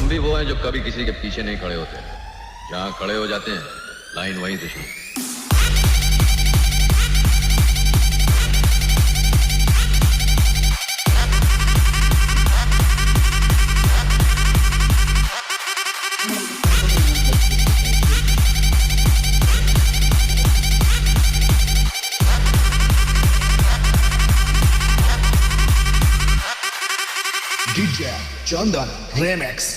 हम भी वो हैं जो कभी किसी के पीछे नहीं खड़े होते, जहां खड़े हो जाते हैं लाइन वहीं से शुरू। DJ Chandan Remix.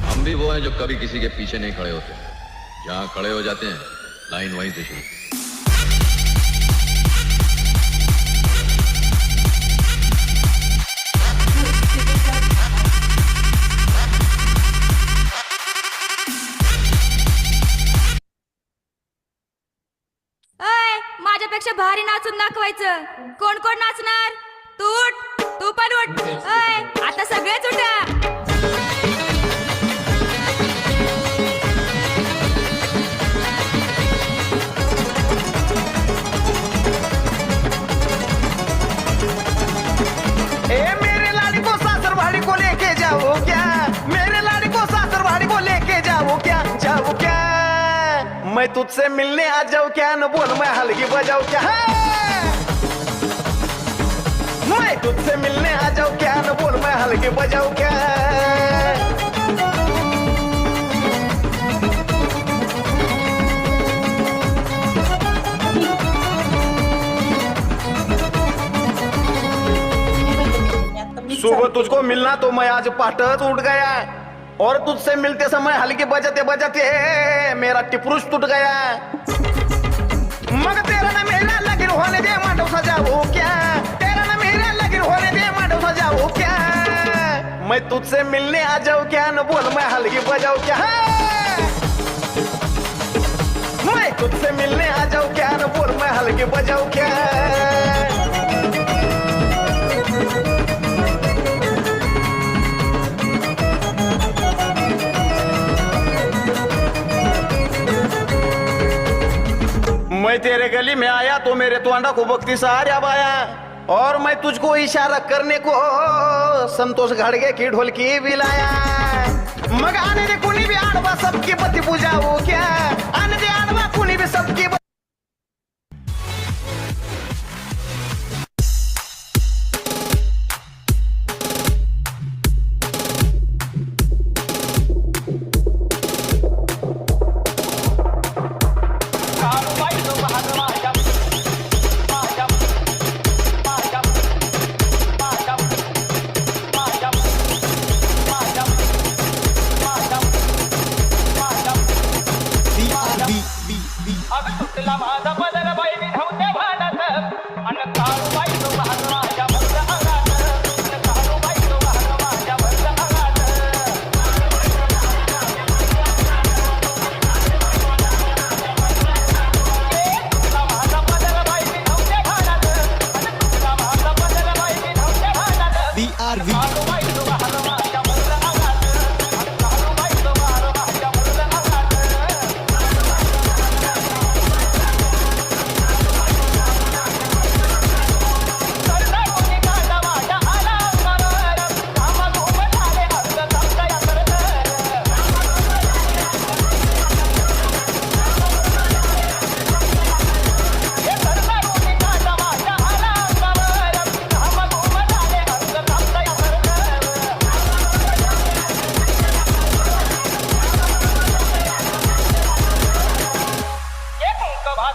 हम भी वो हैं जो कभी किसी के पीछे नहीं खड़े होते, जहां खड़े हो जाते हैं लाइन वहीं से शुरू। माझ्यापेक्षा भारी नाचून दाखवायचं. कोण कोण नाचणार? तू उठ, तू पण उठ. आता सगळेच उठा. मेरे लाड़ी को सासर भाड़ी को लेके जाओ क्या? मेरे लाड़ी को सासर भाड़ी को लेके जाओ क्या? जाओ क्या? मैं तुझसे मिलने आ जाऊं क्या? न बोल मैं हलगी बजाऊं क्या? मैं तुझसे मिलने आ जाऊं क्या? न बोल मैं हलगी बजाऊं क्या? सुबह तुझको मिलना तो मैं आज पाटच उठ गया, और तुझसे मिलते समय हल्की बजाते बजाते मेरा टिपरूस टूट गया. मग तेरा ना मेरा लगन होने दे मांडव सजाओ क्या? तेरा ना मेरा लगन होने दे मांडव सजाओ क्या? मैं तुझसे मिलने आ जाऊं क्या? न बोल मैं हल्की बजाऊं क्या? मैं तुझसे मिलने आ जाऊं क्या? न बोल मैं हल्की बजाऊं क्या? मैं तेरे गली में आया तो मेरे तोंडा को बकती सारा बाया, और मैं तुझको इशारा करने को संतोष घाड़गे की ढोलकी भी लाया. मग आने दे कुणी भी आडवा सबकी बत्ती बुझाओ क्या? आने दे आडवा कुणी भी सबकी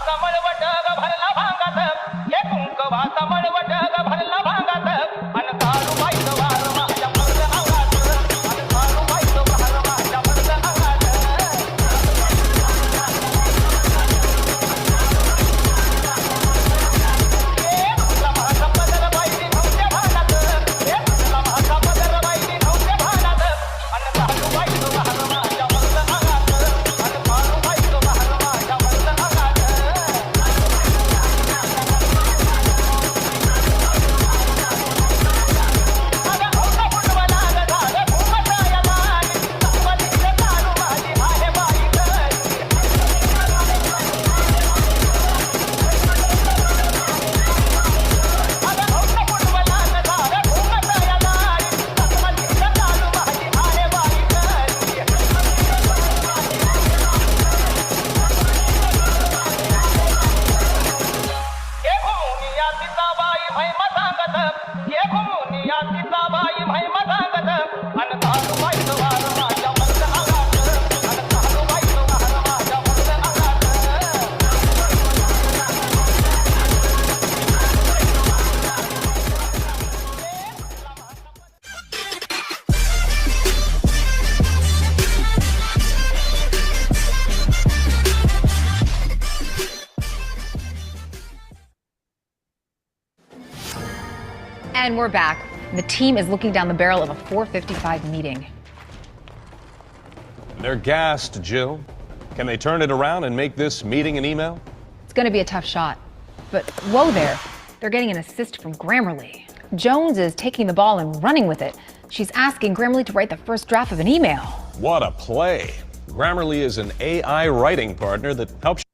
वाचा मळवट ग भरला भांगात हे कुंकवाचा मळवट ग भरला भांगात अन काळू बाईचं वार माझ्या मर्द अंगात अन काळू बाईचं वार माझ्या मर्द अंगात हे तुला माझा पदर बाईची नव्हत्या भागात हे तुला माझा पदर बाईची नव्हत्या भागात अन काळू बाईचं वार माझ्या मर्द अंगात अन काळू बाईचं वार माझ्या मर्द अंगात And we're back. The team is looking down the barrel of a 4:55 meeting. They're gassed, Jill. Can they turn it around and make this meeting an email? It's going to be a tough shot. But whoa there, they're getting an assist from Grammarly. Jones is taking the ball and running with it. She's asking Grammarly to write the first draft of an email. What a play. Grammarly is an AI writing partner that helps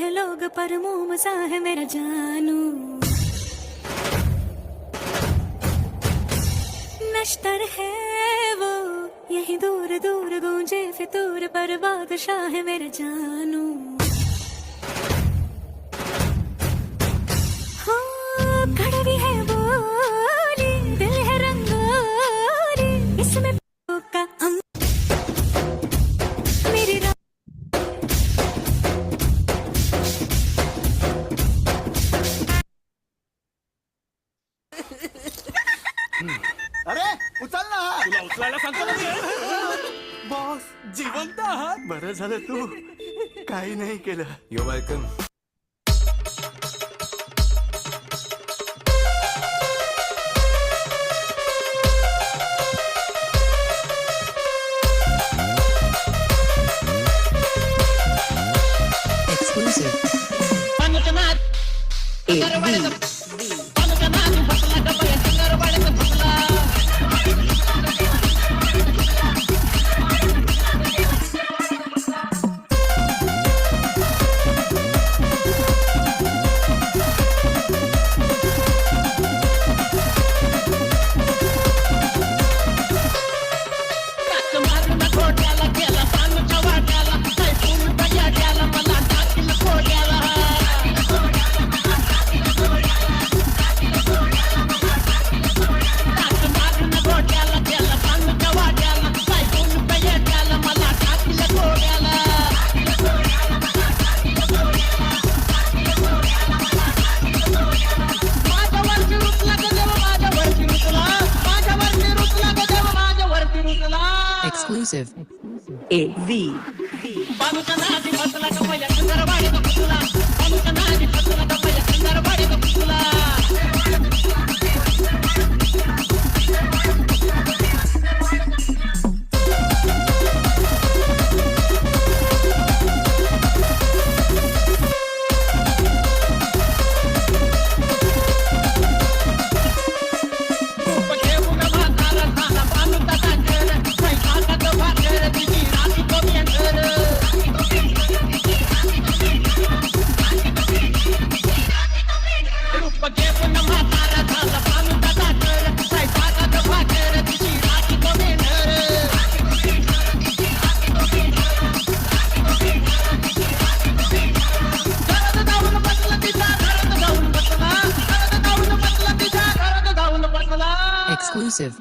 हैं लोग पर मुंह मसा है मेरा जानू नश्तर है वो यही दूर दूर गूंजे फितूर पर बादशाह है मेरा जानू हो कड़वी है बोली दिल है रंगोली इसमें का मेरी अरे उचल ना तुला उचलायला सांगतो ना मी. बॉस जिवंत आहात बरं झालं तू काही नाही केलं You're welcome. Exclusive. Exclusive.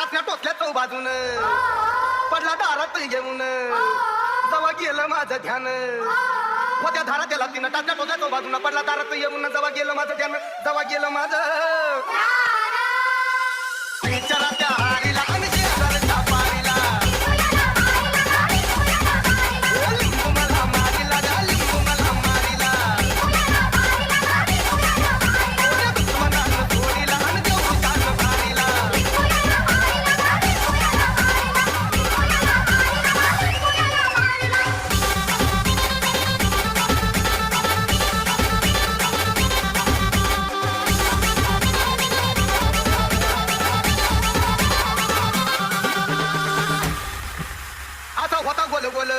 टाचण्या टोचल्या चौ बाजून पडला दारात घेऊन जवळ गेलं माझं ध्यान होत्या धारा त्याला तिनं टाचण्या टोचल्या चौ बाजून पडला दारात येऊन जवळ गेलं माझं ध्यान जवळ गेलं माझं विचारा त्या हारीला आणि शेजारच्या पारीला लिंबू मला मारीला गा लिंबू मला मारीला दुश्मनानं थोडीला आणि देवतानं भारीला असा होता गोल गोल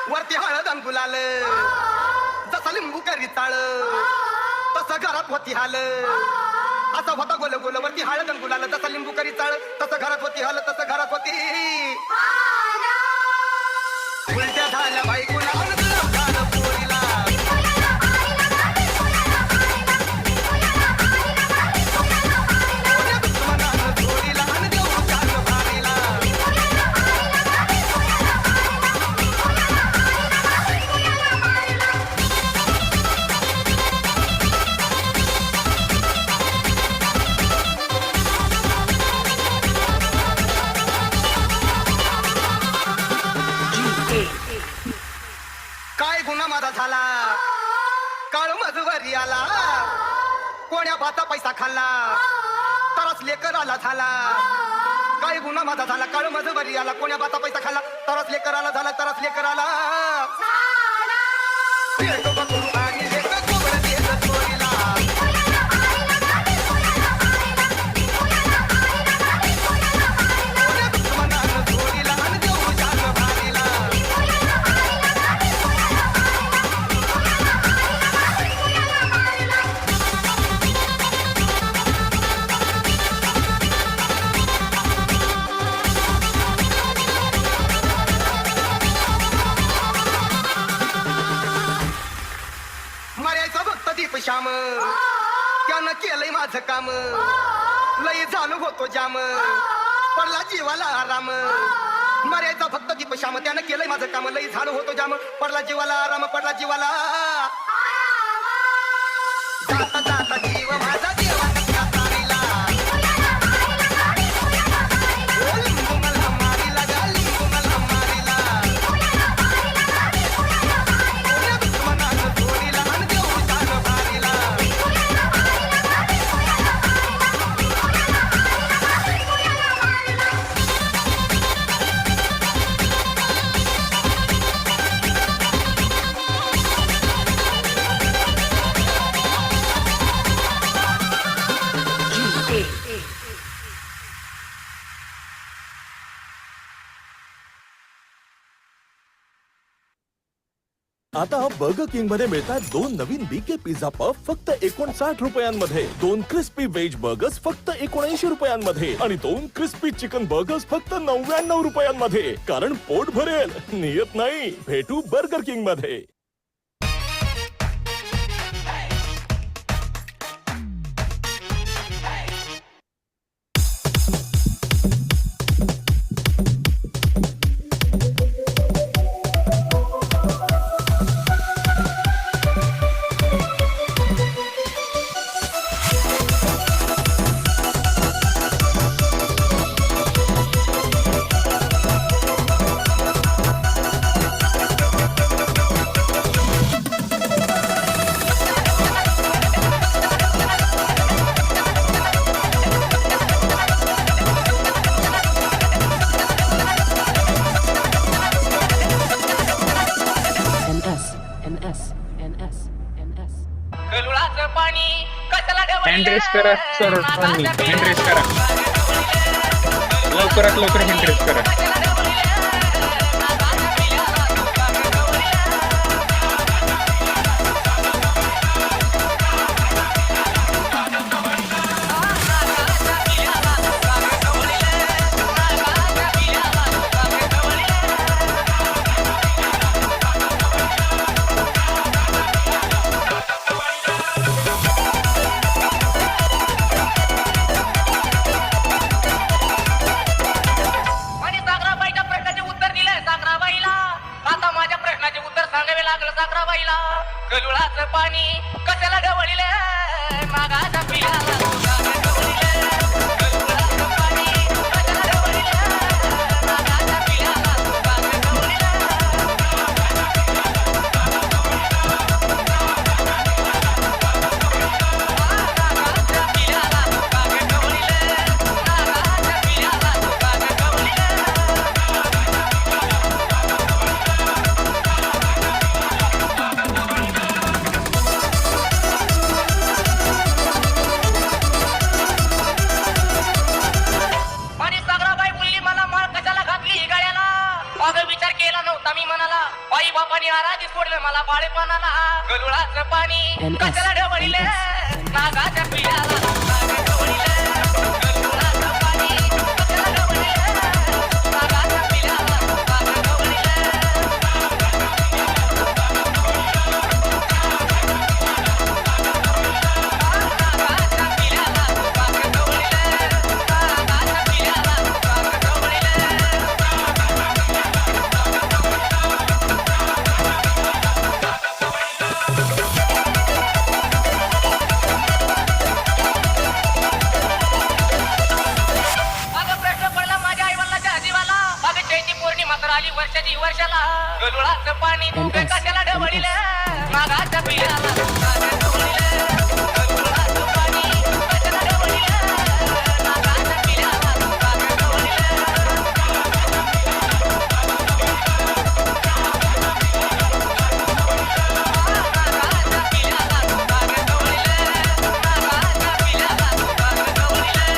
वरती हळद आणि गुलाल जसा लिंबू करी चाळ तसं घरात होती हाल असा होता गोल गोल वरती हळद आणि गुलाल जसा लिंबू करी चाळ तसं घरात होती हाल तसं घरात होती उलट्या झाल्या बायकोला आणि झालं पोरीला दुश्मनानं थोडीला आणि देवतानं भारीला काय गुन्हा माझा झाला काळ मजवरी आला कोण्या बाचा पैसा खाल्ला तरच लेकर आला झाला काय गुन्हा माझा झाला काळ मजवरी आला कोण्या बाचा पैसा खाल्ला तरच लेकर आला झाला तरच लेकर आला पेट बघून आणि लेक कोबडं देत चोरीला दुश्मनानं थोडीला आणि देवतानं भारीला मर्याचा भक्त दीप श्याम त्यानं केलंय माझं काम लय झालो होतो जाम पडला जीवाला आराम मर्याचा भक्त दीप श्याम त्यानं केलंय माझं काम लय झालो होतो जाम पडला जीवाला आराम पडला जीवाला जाता जाता जीव माझा देवाच्या तारीला लिंबू मला मारीला गा लिंबू मला मारीला दुश्मनानं थोडीला आणि देवतानं भारीला आता बर्गर किंग मध्ये मिळतात 2 नवीन बीके पिझ्झा पफ फक्त 59 रुपयांमध्ये, 2 क्रिस्पी व्हेज बर्गर्स फक्त 79 रुपयांमध्ये आणि 2 क्रिस्पी चिकन बर्गर्स फक्त 99 रुपयांमध्ये. कारण पोट भरेल, नियत नाही. भेटू बर्गर किंग मध्ये. हँड करा सर, हँड करा लवकरात लवकर हँड करा. पाणी कशाला ढवळीले मागाचा पियाला तुझा ढवळीले गरुडाचं पाणी कशाला ढवळीले मागाचा पियाला तुझा ढवळीले आणि सागराबाई बोलली मला माळ कशाला घातली ही गळ्याला अगं विचार केला नव्हता मी मनाला बाई बापाने आराधी सोडलं मला बाळेपणाला गरुडाचं पाणी कशाला ढवळीले नागाच्या पियाला नागा ढवळीले गरुडाचं पाणी कशाला ढवळीले नागाच्या पियाला नागा ढवळीले नागाच्या पियाला नागा ढवळीले नागाच्या पियाला नागा ढवळीले अगं प्रश्न पडला माझ्या आईवडिलाच्या जीवाला अगं चैती पौर्णिमा तर आली वर्षाची वर्षाला गरुडाचं पाणी तू काय कशाला ढवळीले मागाच्या पियाला नागा ढवळीले गरुडाचं पाणी कशाला ढवळीले मागाच्या पियाला नागा ढवळीले नागाच्या पियाला नागा ढवळीले नागाच्या पियाला नागा ढवळीले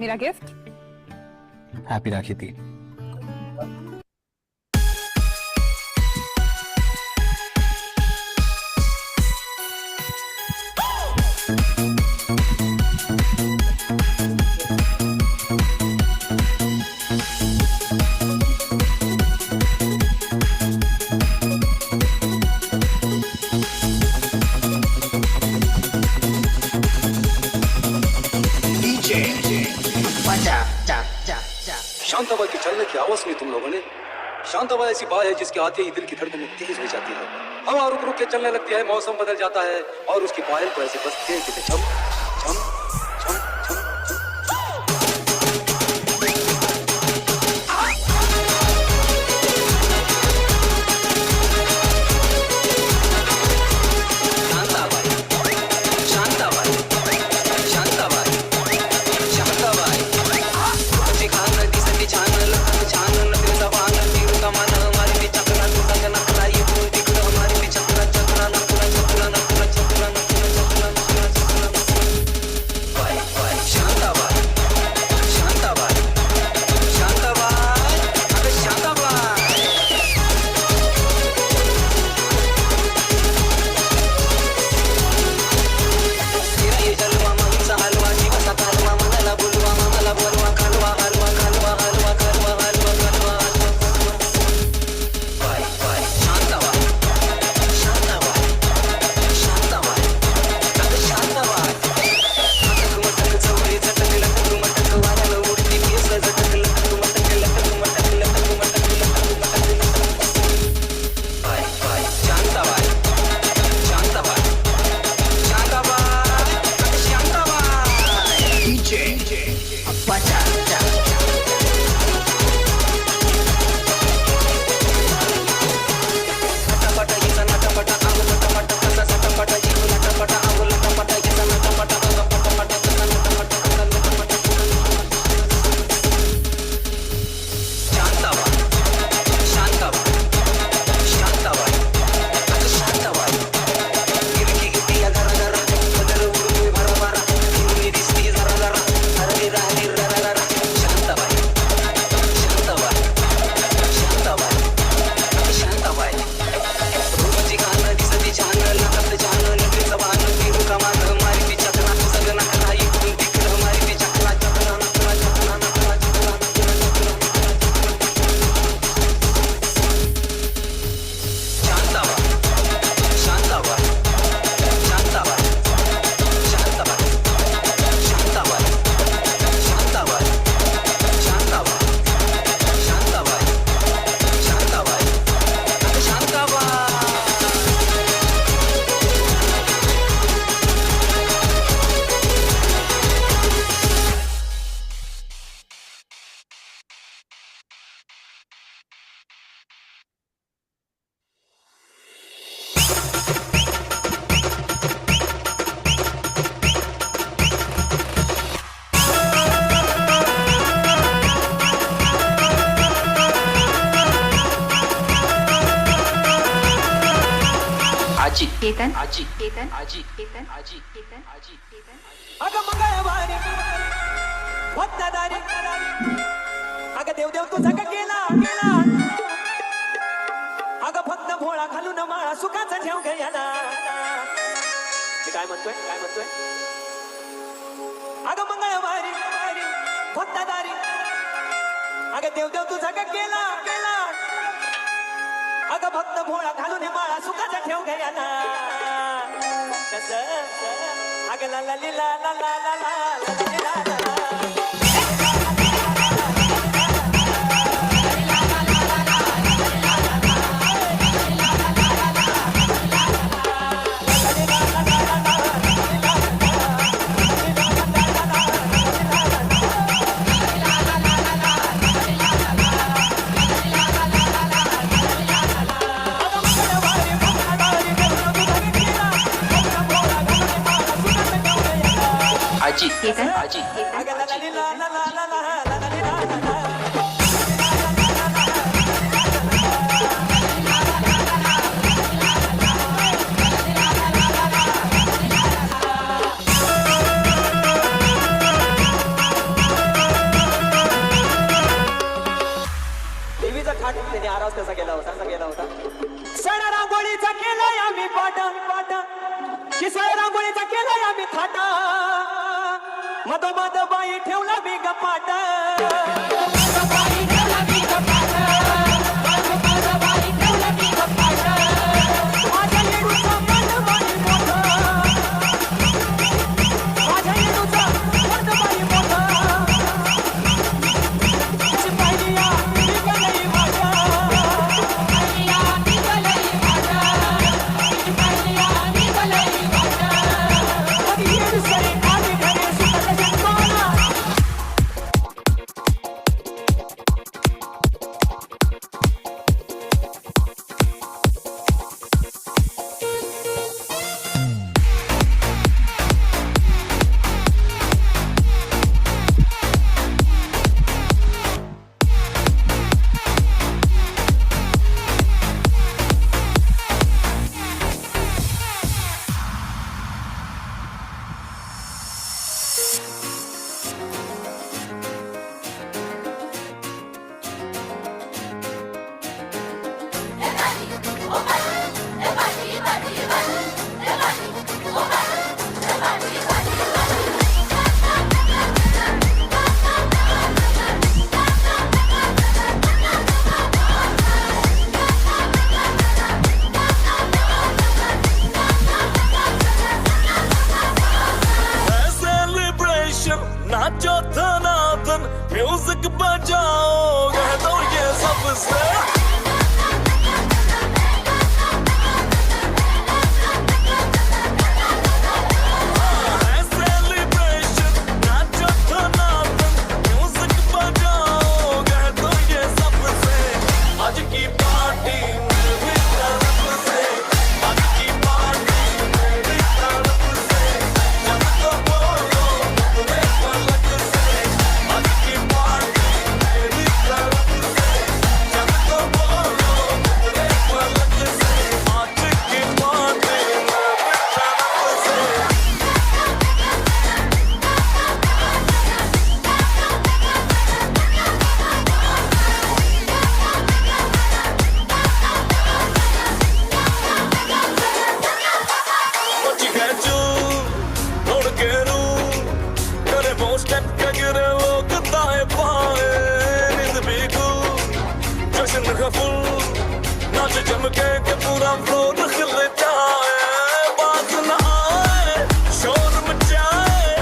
मेरा गिफ्ट? हैप्पी राखी थी. शांताबाई के चलने की आवाज सुनी तुम लोगों ने? शांताबाई ऐसी बात है जिसके आते ही दिल की धड़कन तेज हो जाती है, हवा रुक रुक के चलने लगती है, मौसम बदल जाता है और उसकी पायल को ऐसे बस तेज छम छम छम छम. केतन आजी केतन आजी केतन आजी केतन आजी केतन अगं मंगळवारी वत्तादारी अगं देव देव तुझा का केला केला अगं फक्त भोळा घालून माळा सुखाचा ठेव गयाला. मी काय म्हणतोय अगं मंगळवारी वत्तादारी अगं देव देव तुझा का केला केला अगं भक्त भोळा घालून माळा सुखाचा ठेव गयाला. कसं अगं ला ला ली ला ला ला ला ला ला ली ला ला. आजी केतन आजी केतन मधोमध बाई ठेवला मी गपाट नाचो धनाधन म्यूजिक बजाओ कह दो ये सबसे नाच जमके के पूरा फ्लोर खिल जाए बात न आए शोर मचाए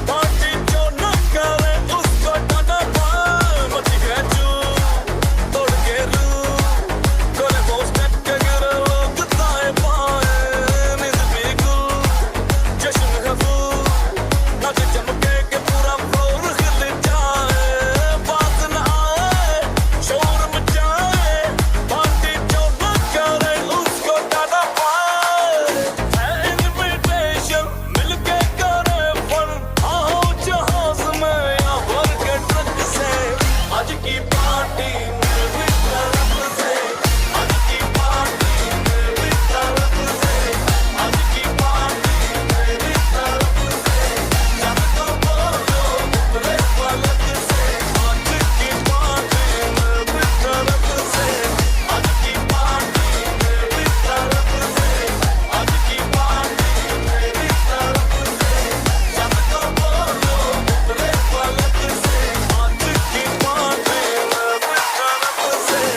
पार्टी जो न करे उसको डांटा पाए मची खेचू तोड़ के रू करे वो स्टेप के गिरे लोग ताए पाए नींद बिगुल जश्न है फूल नाच जमके के पूरा फ्लोर खिल जाए बात न आए शोर मचाए पार्टी जो न करे उसको डांटा पाए है इनविटेशन मिलके करे फन आओ जहाज में या भर के ट्रक से आज की पार्टी मेरी तरफ से आज की पार्टी मेरी तरफ से आज की पार्टी मेरी तरफ से जब तो बोलो मुझे पलक से आज की पार्टी मेरी तरफ से आज की पार्टी मेरी तरफ से आज की पार्टी मेरी तरफ से जब तो बोलो मुझे पलक से आज की पार्टी मेरी तरफ से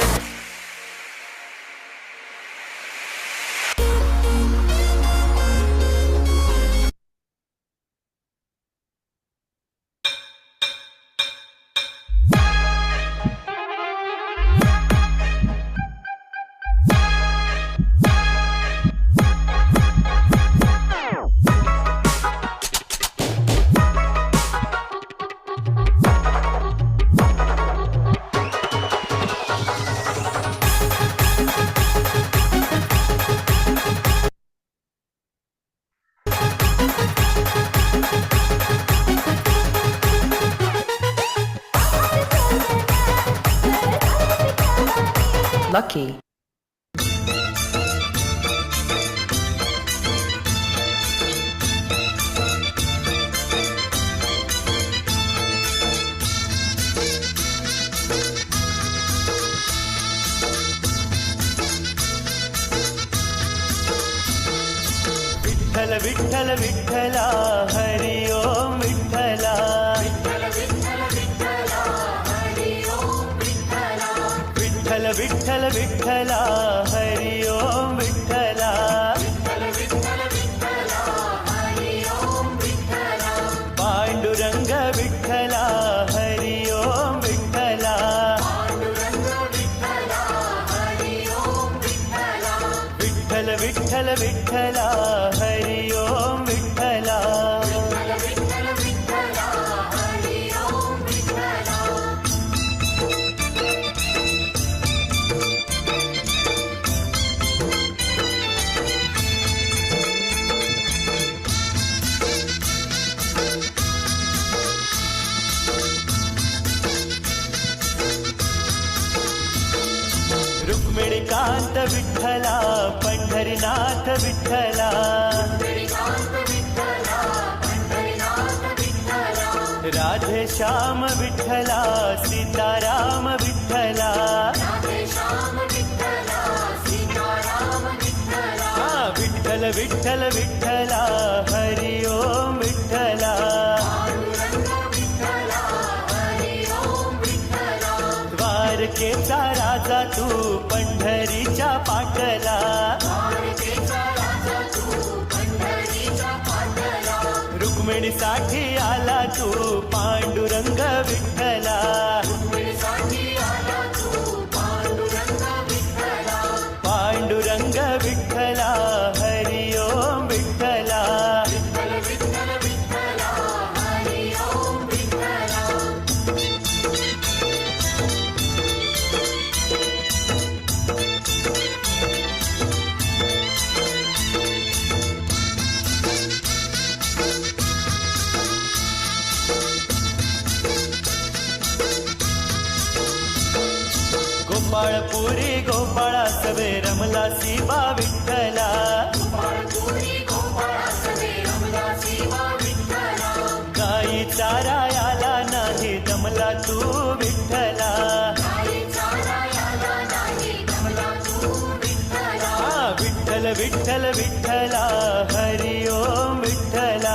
Lucky. विठ्ठल विठ्ठल विठ्ठला हरि ओम विठ्ठला विठ्ठला हरी ओम विठ्ठला विठ्ठल विठ्ठल विठ्ठला हरी ओम विठ्ठला रुक्मिणीकांत विठ्ठला पंढरीनाथ विठ्ठला राधे श्याम विठ्ठला सीताराम विठ्ठला विठ्ठल विठ्ठल विठ्ठला हरी ओम विठ्ठला द्वारकेचा राजा तू पंढरीच्या पाटला रुक्मिणीसाठी आला तू पांडुरंग विठ्ठला पांडुरंग विठ्ठला हरी ओम विठ्ठला गोपाळपुरी गोपाळा सवे रमला शिवा विठ्ठला गाई चारायाला नाही जमला तू विठ्ठला विठ्ठल विठ्ठल विठ्ठला हरी ओम विठ्ठला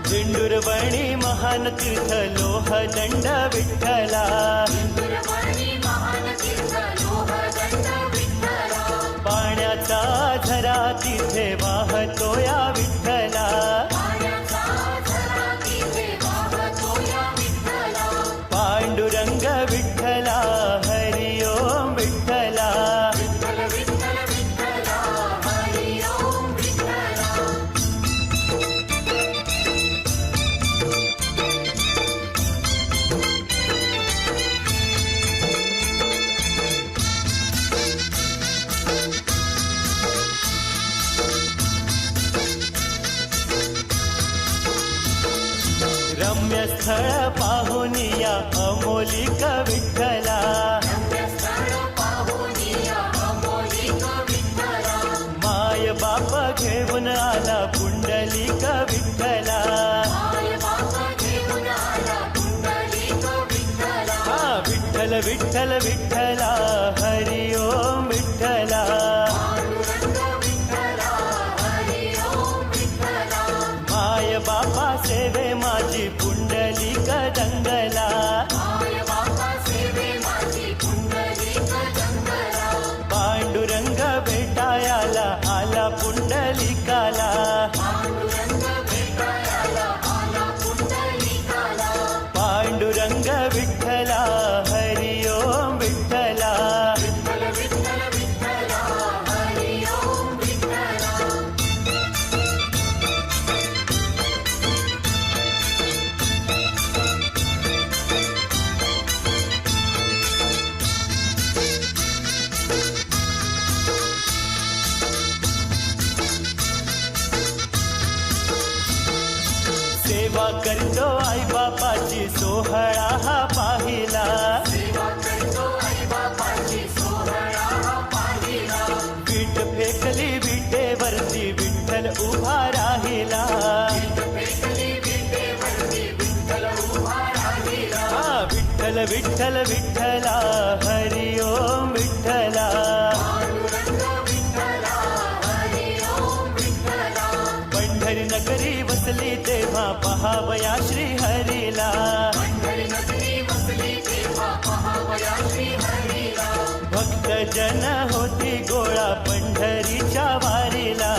झिंडुरवणी महान तीर्थ लोह दंड विठ्ठला पाण्याचा झरा तिथे वाहतो या विठ्ठला पांडुरंग विठ्ठला हरी ओम विठ्ठला रम्य स्थळ पाहून या अमोलिक विठ्ठला माय बाप घेऊन आला पुंडलिक विठ्ठला विठ्ठल विठ्ठल विठ्ठला हरी ओम विठ्ठला माय बापा सेवे माझी पुंडलिक दंगला पांडुरंग भेटायाला आला पुंडलिकाला पांडुरंग विठ्ठला हरी ओम विठ्ठला सेवा करतो आई बापाची सोहळा हा पाहिला वीट फेकली विटेवरती विठ्ठल उभा राहिला विठ्ठल विठ्ठल विठ्ठला हरी ओम विठ्ठला पंढरी नगरी वसली तेव्हा पहावया श्री हरीला भक्त जन होती गोळा पंढरीच्या वारीला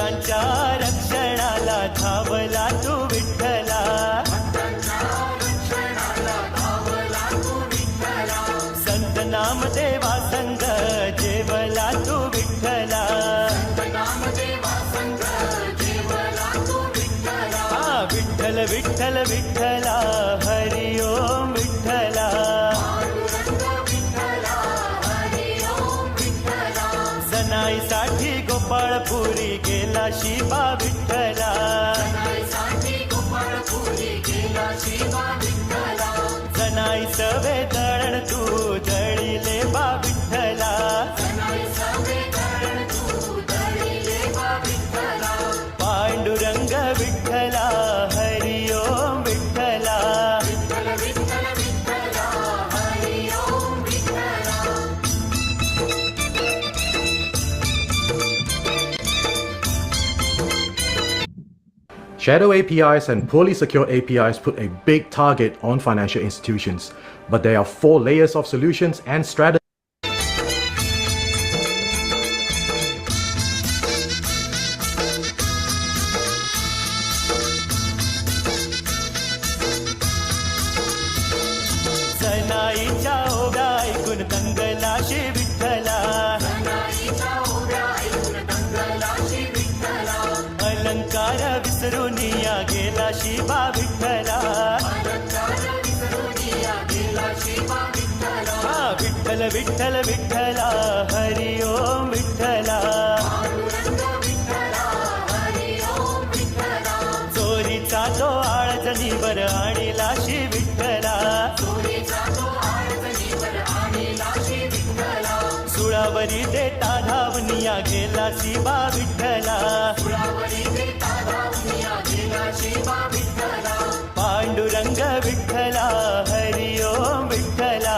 भक्तांच्या रक्षणाला धावला तू विठ्ठला. संत नामदेवा संग जेवला तू विठ्ठला. विठ्ठल विठ्ठल विठ्ठला हरि ओम विठ्ठला. जनाईसाठी गोपाळपुरी गेला शिवा विठ्ठला. जनाई सवे दळण तू दळिले बा विठ्ठला. पांडुरंग विठ्ठला हरि ओम विठ्ठला. Shadow APIs and poorly secure APIs put a big target on financial institutions, but there are 4 layers of solutions and strategies. सनाईच्या ओव्या ऐकून दंगलाशी विठ्ठला. अलंकार विसरून या गेला शिवा विठ्ठला. विठ्ठल विठ्ठल विठ्ठला हरि ओम विठ्ठला. चोरीचा तो आळजणीवर आणिला शि विठ्ठला. सुळावरी देता धावनिया गेला शिवा विठ्ठला. पांडुरंग विठ्ठला हरि ओम विठ्ठला.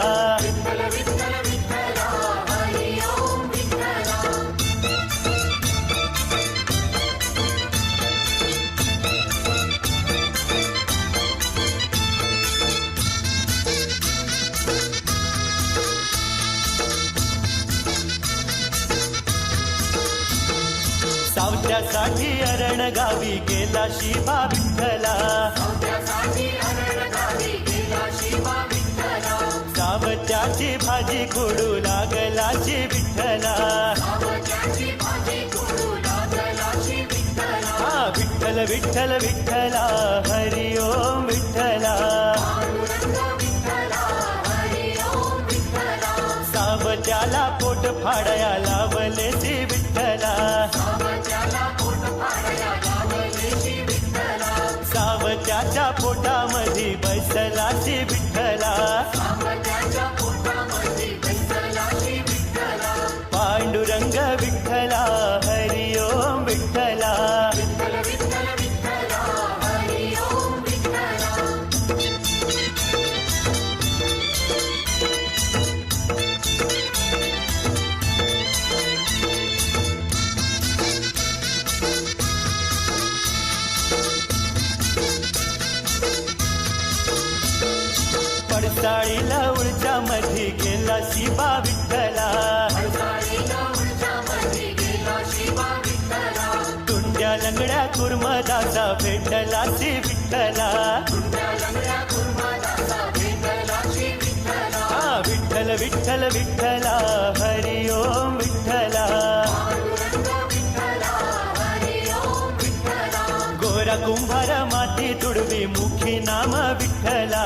सावत्यासाठी अरण गावी गेला शिवा विठ्ठला. सावत्याची भाजी खोडू लागला शि विठ्ठला. विठ्ठल विठ्ठल विठ्ठला हरि ओम विठ्ठला. सावत्याला पोट फाडया लावले शि विठ्ठला. सावत्याच्या पोटामध्ये बसला शि विठ्ठला. पांडुरंग विठ्ठला हरि ओम विठ्ठला. पडसाळीला उळच्या मध्ये गेला शिवा विठ्ठला. तुंड्या लंगड्या कुर्मदाचा भेटला शि विठ्ठला. विठ्ठल विठ्ठल विठ्ठला हरि ओम विठ्ठला. गोरा कुंभार माती तुडवी मुखी नाम विठ्ठला.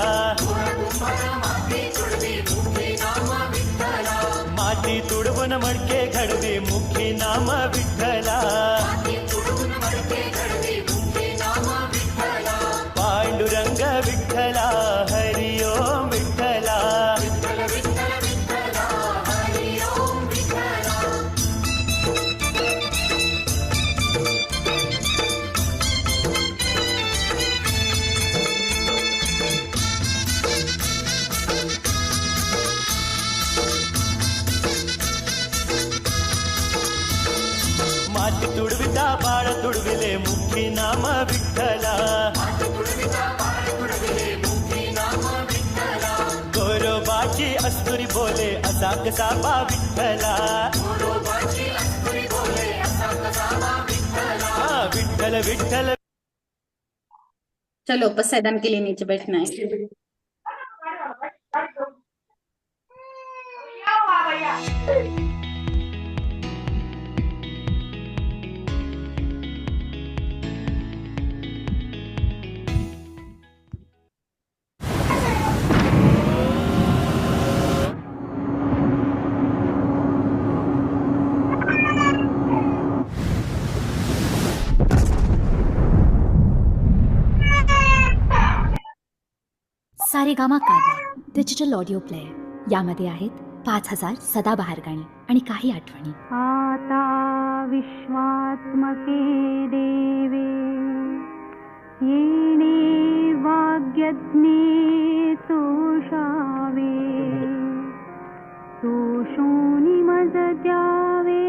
माती तुडवून मडके घडवी मुखी नाम विठ्ठला. पांडुरंग विठ्ठला हरि ओम विठ्ठला. माती तुडविता बाळ तुडविले मुखी नाम विठ्ठला. गोरोबाची अस्तुरी बोले असा कसा बा विठ्ठला. विठ्ठल विठ्ठल। चलो बस मैदान के लिए नीचे बैठना है। सारेगामा कारवा डिजिटल ऑडिओ प्लेअर यामध्ये आहेत 5000 सदाबहार गाणी आणि काही आठवणी। आता विश्वात्मके देवे येणे वाग्यज्ञे तोषावे तोषोनी मज द्यावे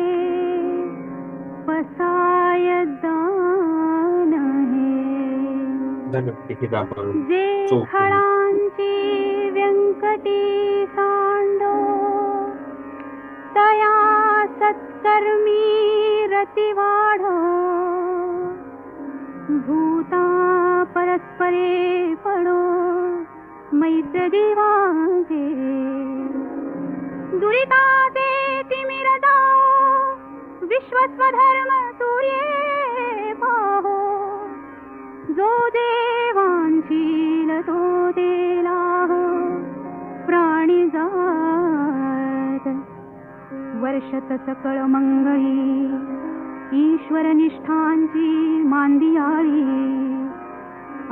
पसाय दान हे जे खळांची व्यंकटी सांडो तया सत्कर्मी रती वाढो भूता परस्परे पडो मैत्री वागे दुरिताते तिमिर जाओ विश्वस्वधर्म सूर्ये पाहो जो देवांशील तो देला प्राणी जात वर्षत सकळ मंगळी ईश्वर निष्ठांची मांदियाळी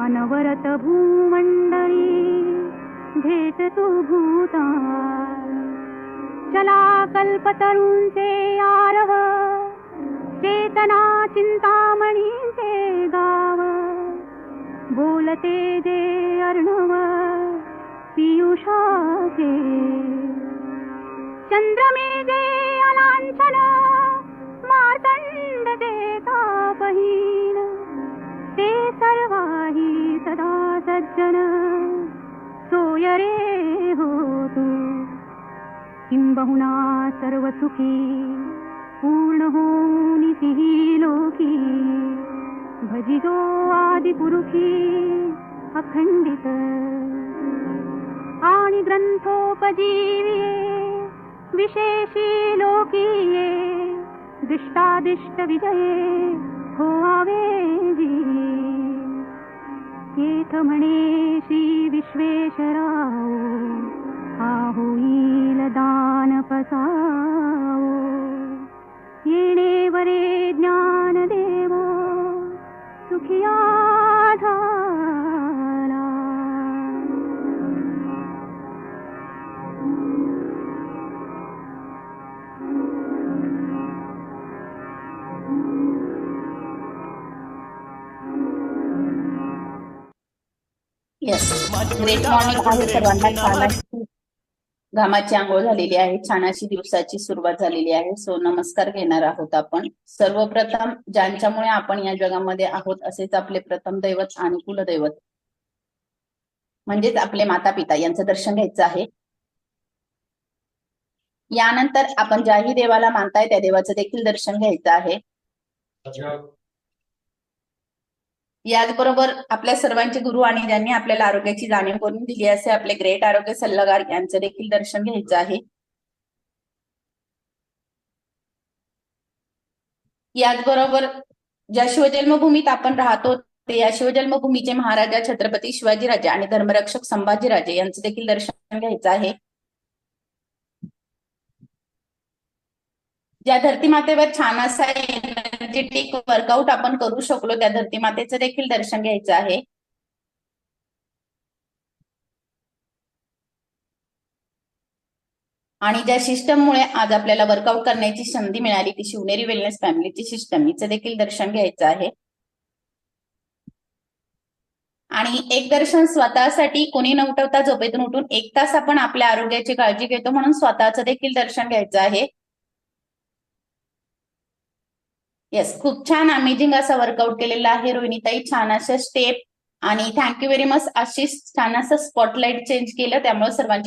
अनवरत भूमंडळी भेट तू भूता चला कल्पतरूंचे आरव चेतना चिंतामणींचे गाव बोलते जे अर्णव पियुषाचे चंद्रमे जे अलांछन मार्तंड देता बहीण ते सर्वाही सदा सज्जन सोय रे हो तू किंबहुना सर्व सुखी पूर्ण होनितिही लोकी भजिजो आदिपुरुषी अखंडित आणि ग्रंथोपजीविये विशेषी लोकीये दृष्टादिष्ट विजये होआवे जी येथ म्हणे श्री विश्वेश्वराओ हा होईल दान पसाओ येणे वरे ज्ञान देवो सुखिया झाला। येस ग्रेट मॉर्निंग आहे सर्वांना। छान घामाची आंघोळ झालेली आहे, छान अशी दिवसाची सुरुवात झालेली आहे। सो नमस्कार घेणार आहोत आपण। सर्वप्रथम ज्यांच्यामुळे आपण या जगामध्ये आहोत असेच आपले प्रथम दैवत आणि कुलदैवत म्हणजेच आपले माता पिता यांचं दर्शन घ्यायचं आहे। यानंतर आपण ज्याही देवाला मानताय त्या देवाचं देखील दर्शन घ्यायचं आहे। याचबरोबर आपल्या सर्वांचे गुरु आणि ज्यांनी आपल्याला आरोग्याची जाणीव करून दिली असे आपले ग्रेट आरोग्य सल्लागार यांचं देखील दर्शन घ्यायचं आहे। याचबरोबर ज्या शिवजन्मभूमीत आपण राहतो ते या शिवजन्मभूमीचे महाराजा छत्रपती शिवाजीराजे आणि धर्मरक्षक संभाजीराजे यांचं देखील दर्शन घ्यायचं आहे। ज्या धरती मातेवर छान असा एनर्जेटिक वर्कआउट आपण करू शकलो त्या धरती मातेचं देखील दर्शन घ्यायचं आहे। आणि ज्या सिस्टममुळे आज आपल्याला वर्कआउट करण्याची संधी मिळाली ती शिवनेरी वेलनेस फॅमिलीची सिस्टम, हिचं देखील दर्शन घ्यायचं आहे। आणि एक दर्शन स्वतःसाठी कोणी न उठवता झोपेतून उठून 1 तास आपण आपल्या आरोग्याची काळजी घेतो म्हणून स्वतःचं देखील दर्शन घ्यायचं आहे। येस, खूप छान अमेझिंग असा वर्कआउट केलेला आहे रोहिणीताई, छान अशा स्टेप आणि थँक्यू व्हेरी मच। अशी छान असं स्पॉटलाइट चेंज केलं त्यामुळे सर्वांची